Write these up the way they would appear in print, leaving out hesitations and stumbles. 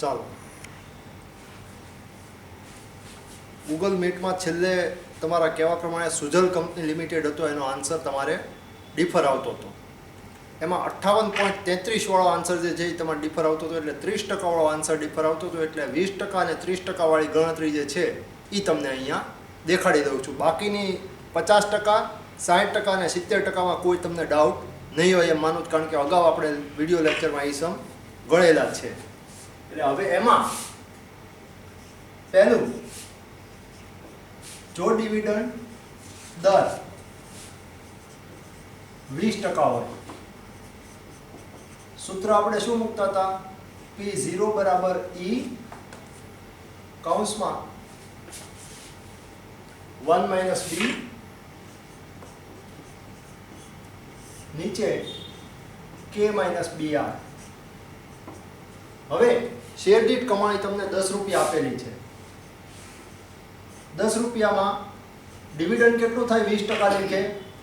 ચાલો ગૂગલ મીટમાં છેલ્લે તમારા કહેવા પ્રમાણે સુજલ કંપની લિમિટેડ હતો, એનો આન્સર તમારે ડિફર આવતો હતો. એમાં 58.33 વાળો આન્સર જે છે એ તમારે ડિફર આવતો હતો, એટલે 30% વાળો આન્સર ડિફર આવતો હતો. એટલે 20% અને 30% વાળી ગણતરી જે છે એ તમને અહીંયા દેખાડી દઉં છું. બાકીની 50%, 60% અને 70%માં કોઈ તમને ડાઉટ નહીં હોય એમ માનું, કારણ કે અગાઉ આપણે વિડીયો લેક્ચરમાં એ સમ ગણેલા છે. એટલે હવે એમાં પહેલું, જો ડિવિડન્ડ દર 20% હોય, સૂત્ર આપણે શું મૂકતા હતા? P0 બરાબર E કૌંસમાં 1 માઇનસ B નીચે K માઇનસ BR. હવે શેર દીઠ કમાણી તમને 10 રૂપિયા આપેલી છે. 10 રૂપિયામાં ડિવિડન્ડ કેટલું થાય? 20% લેખે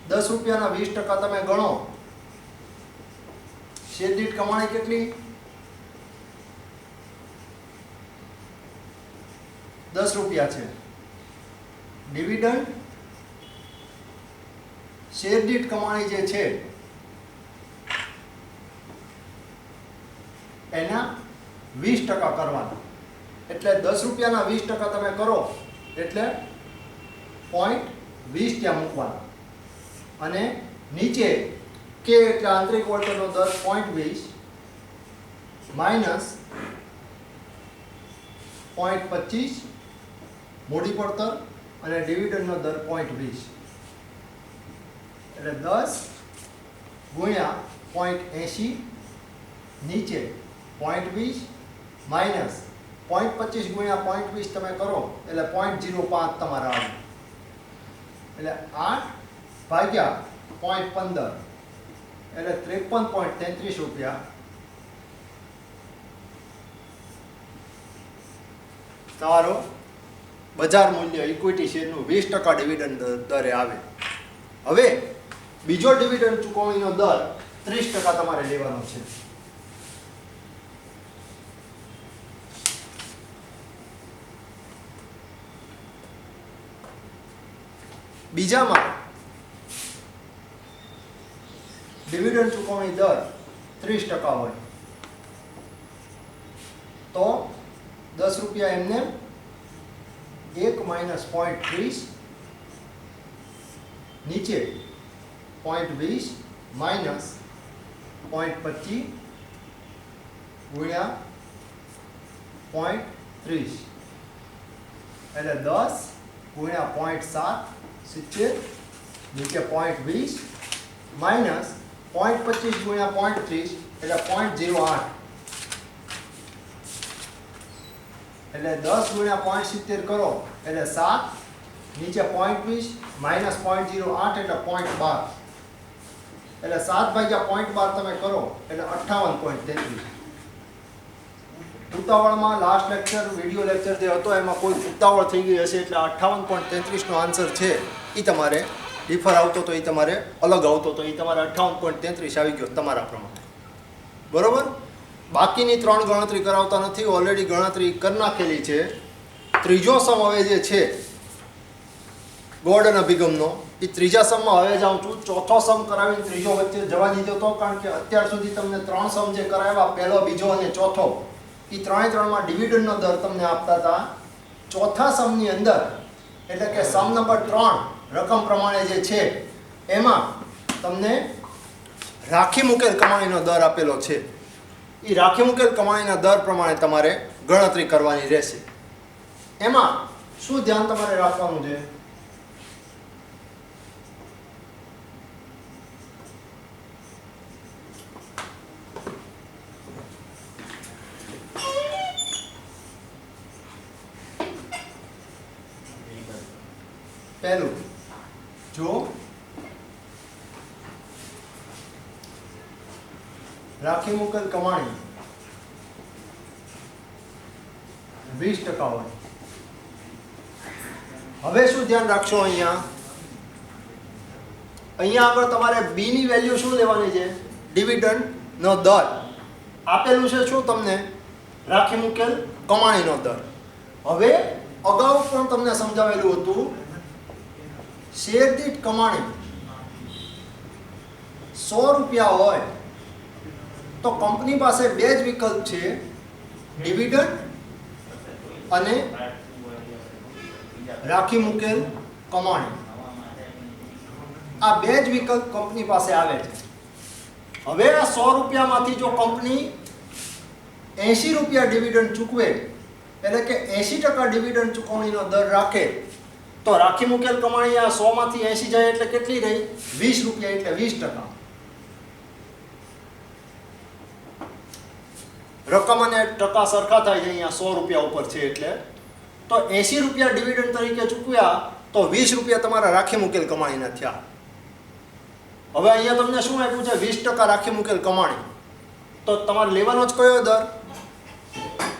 10 રૂપિયાના 20% તમે ગણો. શેર દીઠ કમાણી કેટલી? 10 રૂપિયા છે. ડિવિડન્ડ શેર દીઠ કમાણી જે છે એના 20% કરવાના. એટલે 10 રૂપિયાના 20% તમે કરો એટલે 0.20 ત્યાં મૂકવાના. અને નીચે કે એટલે આંતરિક વળતરનો દર 0.20 માઇનસ 0.25 મૂડી પડતર અને ડિવિડન્ડનો દર 0.20. એટલે 10 ગુણ્યા 0.80 નીચે 0.20 માઇનસ 0.25 ગુણ્યા 0.20 તમે કરો એટલે 0.05 તમારા આવે. એટલે 8 ભાગ્યા 0.15 એટલે 53.33 રૂપિયા તમારો બજાર મૂલ્ય ઇક્વિટી શેરનું 20% ડિવિડન્ડ દરે આવે. હવે બીજો ડિવિડન્ડ ચૂકવણીનો દર 30% તમારે લેવાનો છે. બીજામાં ડિવિડન્ડ ચૂકવણી દર 30% હોય તો 10 રૂપિયા એમને 1 માઇનસ 0.30 નીચે 0.20 માઇનસ 0.25 ગુણ્યા 0.30 એટલે 10 ગુણ્યા 0.7 70 નીચે 0.20 માઇનસ 0.25 ગુણ્યા 0.30 એટલે 0.08 એટલે 10 ગુણ્યા 0.70 કરો એટલે 7 નીચે 0.20 માઇનસ 0.08 એટલે 0.12 એટલે 7 ભાગ્યા 0.12 તમે કરો એટલે 58.33. ઉતાવળમાં લાસ્ટ લેક્ચર વિડીયો લેક્ચર જે હતો એમાં કોઈ ઉતાવળ થઈ ગઈ હશે એટલે 58.33 નો આન્સર છે એ તમારે ડિફર આવતો તો એ તમારે અલગ આવતો તો એ તમારે 58.33 આવી ગયો તમારા પ્રમાણે. બરોબર? બાકીની 3 ગણતરી કરાવતા નથી, ઓલરેડી ગણતરી કરી નાખેલી છે. ત્રીજો સમ હવે જે છે ગોર્ડન અભિગમનો, એ ત્રીજા સમમાં હવે જાઉં છું. ચોથો સમ કરાવીને ત્રીજો વચ્ચે જવા દીધો હતો, કારણ કે અત્યાર સુધી તમને 3 સમ જે કરાવ્યા, પહેલો, બીજો અને ચોથો, એ 3માં ડિવિડન્ડનો દર તમને આપતા હતા. ચોથા સમની અંદર એટલે કે સમ નંબર 3 રકમ પ્રમાણે જે છે એમાં તમને રાખી મૂકેલ કમાણીનો દર આપેલો છે. એ રાખી મૂકેલ કમાણીના દર પ્રમાણે તમારે ગણતરી કરવાની રહેશે. એમાં શું ધ્યાન તમારે રાખવાનું છે? પહેલું, જો રાખી મૂકેલ કમાણી 20% હોય. હવે શું ધ્યાન રાખશો? અહીંયા આગળ તમારે બી ની વેલ્યુ શું લેવાની છે? ડિવિડન્ડ નો દર આપેલું છે. શું તમને રાખી મૂકેલ કમાણીનો દર. હવે અગાઉ પણ તમને સમજાવેલું હતું, શેર દીઠ કમાણી 100 રૂપિયા હોય તો કંપની પાસે બે જ વિકલ્પ છે, ડિવિડન્ડ અને રાખી મૂકેલ કમાણી. આ બે જ વિકલ્પ કંપની પાસે આવે છે. હવે આ 100 રૂપિયામાંથી જો કંપની 80 રૂપિયા ડિવિડન્ડ ચૂકવે, એટલે કે 80% ડિવિડન્ડ ચૂકવણીનો દર રાખે, તો રાખી મૂકેલ કમાણી આ 100 માંથી 80 જાય એટલે કેટલી રહી? 20 રૂપિયા, એટલે 20%. રકમ અને ટકા સરખા થાય છે અહીંયા 100 રૂપિયા ઉપર છે એટલે. તો 80 રૂપિયા ડિવિડન્ડ તરીકે ચૂકવ્યા તો 20 રૂપિયા તમારા રાખી મૂકેલ કમાણીના થયા. હવે અહીંયા તમને શું આપ્યું છે? 20% રાખી મૂકેલ કમાણી. તો તમારે લેવાનો જ કયો દર?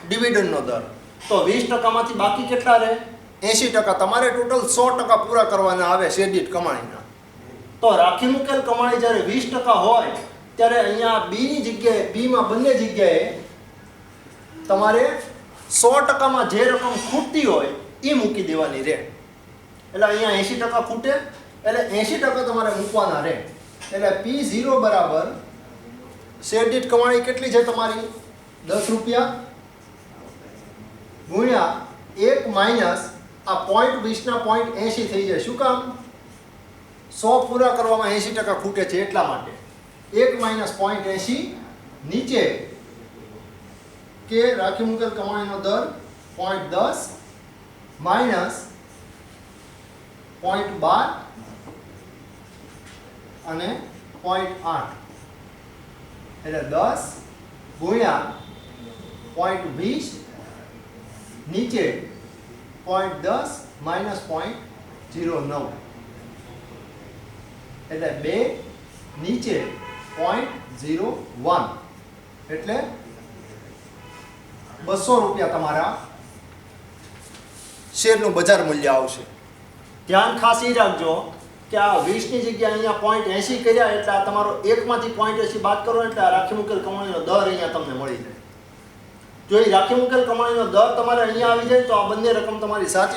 ડિવિડન્ડનો દર. તો 20% માંથી બાકી કેટલા રહે? 80%. તમારે ટોટલ 100% પૂરા કરવાના આવે શેર દીઠ કમાણીના. તો રાખી મૂકેલ કમાણી જ્યારે 20% હોય ત્યારે અહીંયા બી ની જગ્યાએ, બી માં બંને જગ્યાએ તમારે 100%માં જે રકમ ખૂટતી હોય એ મૂકી દેવાની રહે. એટલે અહીંયા 80% ખૂટે એટલે 80% તમારે મૂકવાના રહે. એટલે P0 બરાબર શેર દીઠ કમાણી કેટલી છે તમારી? 10 રૂપિયા ગુણ્યા 1 માઇનસ આ 0.20 ના 0.80 થઈ જાય. શું કામ? 100 પૂરા કરવામાં 80% ખૂટે છે એટલા માટે. 1 માઇનસ 0.80 નીચે કે રાખી મૂકેલ કમાણીનો દર 0.10 માઇનસ 0.12 અને 0.8 એટલે 10 ગુણ્યા 0.20 નીચે 0.10 માઇનસ 0.09 એટલે 2 નીચે 0.01 એટલે 200 રૂપિયા તમારા શેરનું બજાર મૂલ્ય આવશે. ધ્યાન ખાસ એ રાખજો કે આ 20 ની જગ્યાએ અહીંયા 0.80 કર્યા એટલે આ તમારો 1 માંથી 0.80 બાદ કરો એટલે આ રાખી મૂકેલ કમાણીનો દર અહીંયા તમને મળી જાય. જો એ રાખી મૂકેલ કમાણીનો દર તમારે અહીંયા આવી જાય તો આ બંને રકમ તમારી સાચી